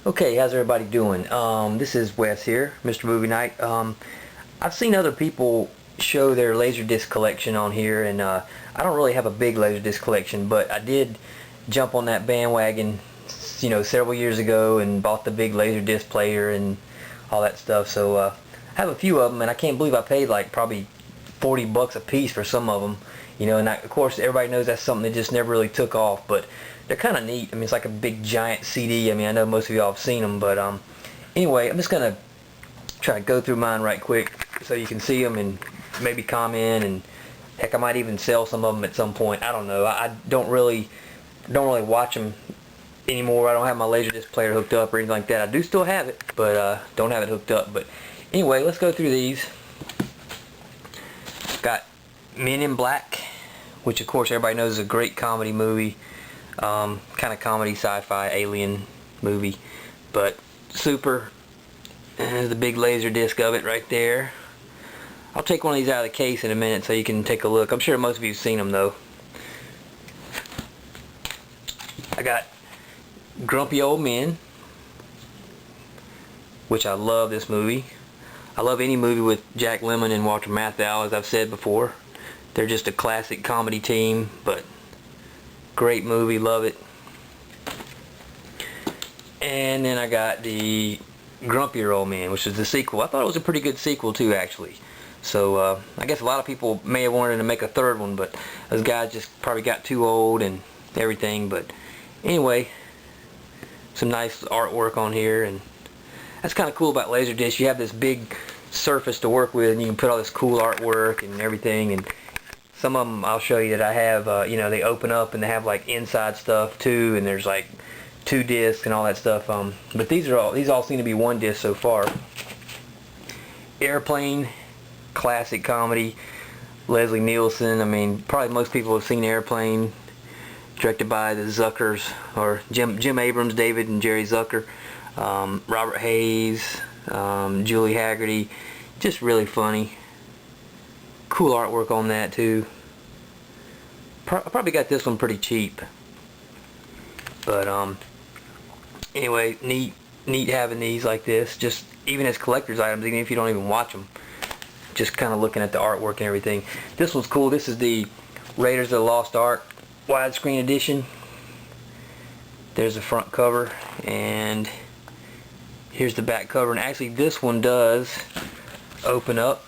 Okay, how's everybody doing? This is Wes here, Mr. Movie Night. I've seen other people show their Laserdisc collection on here, and I don't really have a big Laserdisc collection, but I did jump on that bandwagon, several years ago and bought the big Laserdisc player and all that stuff. So I have a few of them, and I can't believe I paid like probably $40 a piece for some of them. And of course everybody knows that's something that just never really took off, but they're kind of neat. I mean, it's like a big giant CD. I mean, I know most of y'all have seen them, but anyway, I'm just gonna try to go through mine right quick so you can see them and maybe comment, and heck, I might even sell some of them at some point. I don't know. I don't really watch them anymore. I don't have my Laserdisc player hooked up or anything like that. I do still have it, but don't have it hooked up. But anyway, let's go through these. Got Men in Black, which of course everybody knows is a great comedy movie, kind of comedy sci-fi alien movie, but super. There's the big laser disc of it right there. I'll take one of these out of the case in a minute so you can take a look. I'm sure most of you have seen them though. I got Grumpy Old Men, which I love this movie. I love any movie with Jack Lemmon and Walter Matthau, as I've said before. They're just a classic comedy team, but great movie, love it. And then I got the Grumpier Old Man, which is the sequel. I thought it was a pretty good sequel too, actually. So I guess a lot of people may have wanted to make a third one, but those guys just probably got too old and everything. But anyway, some nice artwork on here, and that's kind of cool about Laserdisc. You have this big surface to work with, and you can put all this cool artwork and everything. And some of them I'll show you that I have, they open up and they have like inside stuff too, and there's like 2 discs and all that stuff. But these all seem to be 1 disc so far. Airplane, classic comedy. Leslie Nielsen. I mean, probably most people have seen Airplane. Directed by the Zuckers, or Jim Abrams, David and Jerry Zucker. Robert Hayes, Julie Haggerty. Just really funny. Cool artwork on that too. I probably got this one pretty cheap. But anyway, neat having these like this, just even as collector's items, even if you don't even watch them. Just kind of looking at the artwork and everything. This one's cool. This is the Raiders of the Lost Ark widescreen edition. There's the front cover, and here's the back cover. And actually this one does open up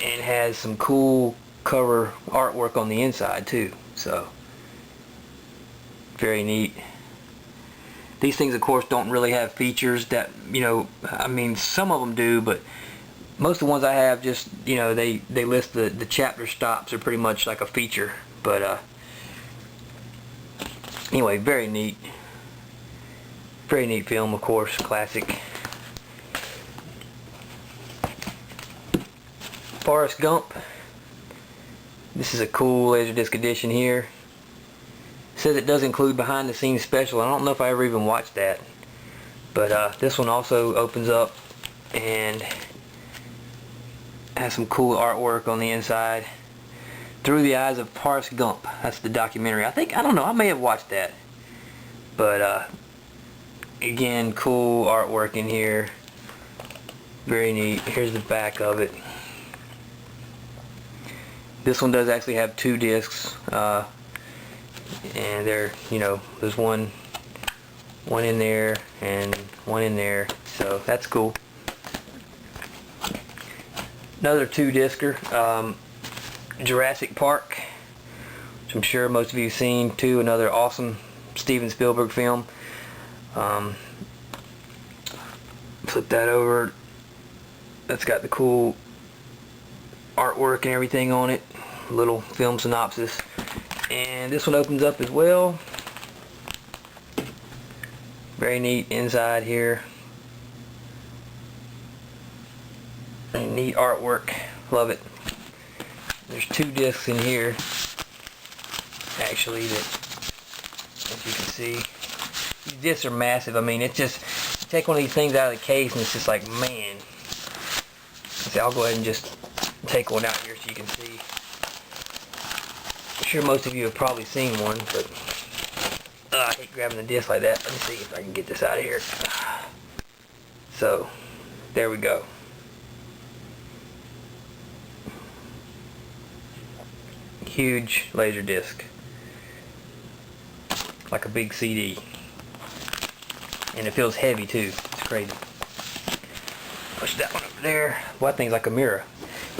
and has some cool cover artwork on the inside too, so very neat. These things of course don't really have features that, I mean, some of them do, but most of the ones I have just, they list the chapter stops are pretty much like a feature. But anyway, very neat film, of course, classic. Forrest Gump. This is a cool Laserdisc edition here. It says it does include behind the scenes special. I don't know if I ever even watched that. But this one also opens up and has some cool artwork on the inside. Through the Eyes of Forrest Gump. That's the documentary. I don't know, I may have watched that. But again, cool artwork in here. Very neat. Here's the back of it. This one does actually have 2 discs, and there, there's one in there and one in there, so that's cool. Another 2-discer, Jurassic Park, which I'm sure most of you have seen too. Another awesome Steven Spielberg film. Flip that over. That's got the cool artwork and everything on it. Little film synopsis. And this one opens up as well. Very neat inside here. And neat artwork. Love it. There's 2 discs in here, actually, that, as you can see, these discs are massive. I mean, it's just, you take one of these things out of the case and it's just like, man. See, I'll go ahead and just take one out here so you can see. I'm sure most of you have probably seen one, but I hate grabbing the disc like that. Let me see if I can get this out of here. So, there we go. Huge laser disc. Like a big CD. And it feels heavy too. It's crazy. Push that one over there. Boy, that thing's like a mirror.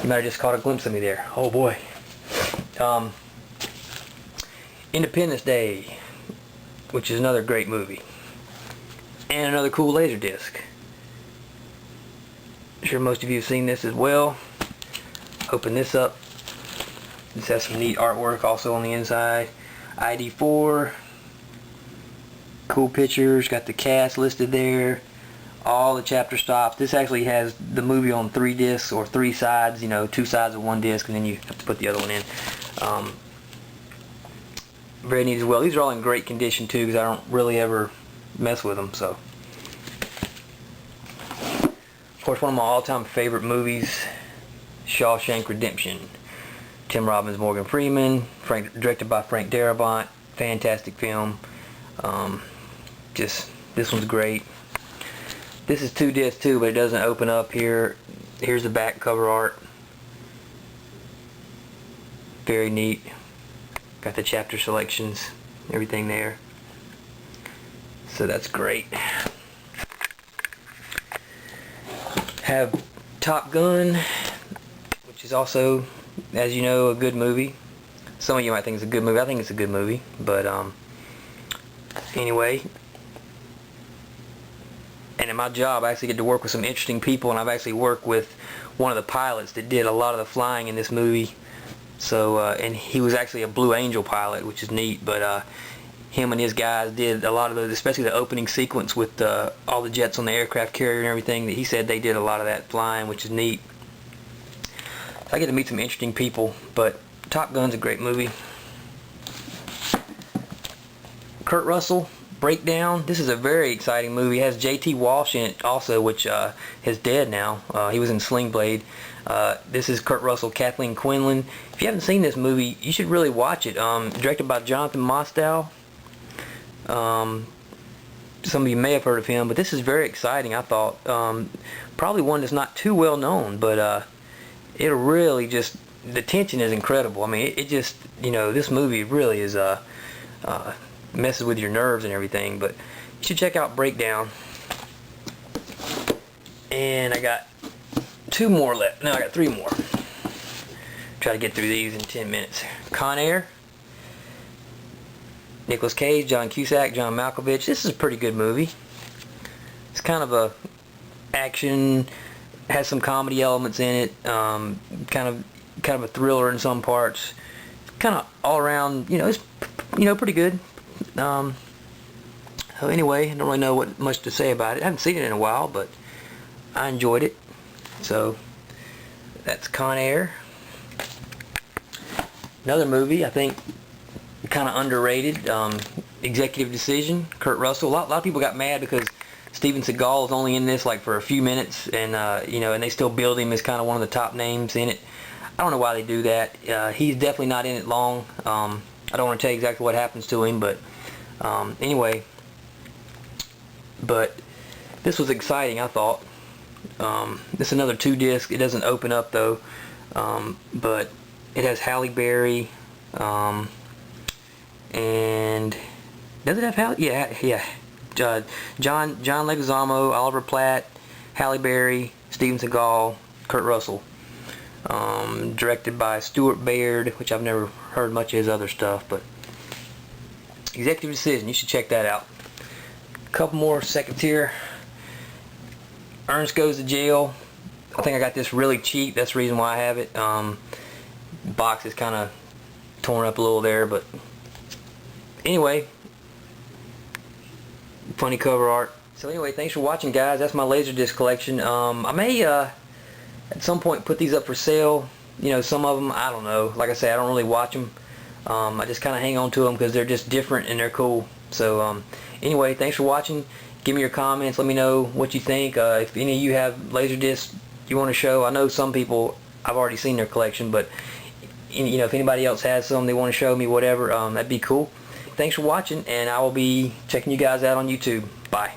You might have just caught a glimpse of me there. Oh boy. Independence Day, which is another great movie. And another cool laser disc. I'm sure most of you have seen this as well. Open this up. This has some neat artwork also on the inside. ID4. Cool pictures. Got the cast listed there. All the chapter stops. This actually has the movie on 3 discs or 3 sides. You know, 2 sides of 1 disc, and then you have to put the other one in. Very neat as well. These are all in great condition too, because I don't really ever mess with them. So, of course, one of my all-time favorite movies, Shawshank Redemption. Tim Robbins, Morgan Freeman, directed by Frank Darabont. Fantastic film. Just this one's great. This is 2 discs too, but it doesn't open up here. Here's the back cover art. Very neat. Got the chapter selections, everything there. So that's great. Have Top Gun, which is also, as you know, a good movie. Some of you might think it's a good movie. I think it's a good movie, but anyway. And in my job, I actually get to work with some interesting people, and I've actually worked with one of the pilots that did a lot of the flying in this movie. So, and he was actually a Blue Angel pilot, which is neat, but him and his guys did a lot of those, especially the opening sequence with all the jets on the aircraft carrier and everything. That he said they did a lot of that flying, which is neat. So I get to meet some interesting people, but Top Gun's a great movie. Kurt Russell, Breakdown. This is a very exciting movie. It has J.T. Walsh in it also, which is dead now. He was in Sling Blade. This is Kurt Russell, Kathleen Quinlan. If you haven't seen this movie, you should really watch it. Directed by Jonathan Mostow. Some of you may have heard of him, but this is very exciting, I thought. Probably one that's not too well known, but it'll really just, the tension is incredible. I mean, it just, you know, this movie really is messes with your nerves and everything, but you should check out Breakdown. And I got 2 more left. No, I got 3 more. Try to get through these in 10 minutes. Conair. Nicolas Cage, John Cusack, John Malkovich. This is a pretty good movie. It's kind of a action, has some comedy elements in it. Kind of a thriller in some parts. Kind of all around, it's pretty good. So anyway, I don't really know what much to say about it. I haven't seen it in a while, but I enjoyed it. So that's Conair. Another movie I think kind of underrated, Executive Decision. Kurt Russell. A lot of people got mad because Steven Seagal is only in this like for a few minutes, and and they still build him as kind of one of the top names in it. I don't know why they do that. He's definitely not in it long. I don't want to tell you exactly what happens to him, but anyway. But this was exciting, I thought. This is another 2 disc. It doesn't open up though, but it has Halle Berry, and does it have Halle? Yeah. John Leguizamo, Oliver Platt, Halle Berry, Steven Seagal, Kurt Russell. Directed by Stuart Baird, which I've never heard much of his other stuff, but Executive Decision, you should check that out. A couple more second tier. Ernest Goes to Jail. I think I got this really cheap. That's the reason why I have it. Box is kind of torn up a little there, but anyway, funny cover art. So anyway, thanks for watching, guys. That's my Laserdisc collection. I may at some point put these up for sale. Some of them, I don't know. Like I say, I don't really watch them. I just kind of hang on to them because they're just different and they're cool. So anyway, thanks for watching. Give me your comments. Let me know what you think. If any of you have Laserdiscs you want to show. I know some people, I've already seen their collection, but if anybody else has some they want to show me, whatever, that'd be cool. thanks for watching, and I will be checking you guys out on YouTube. Bye.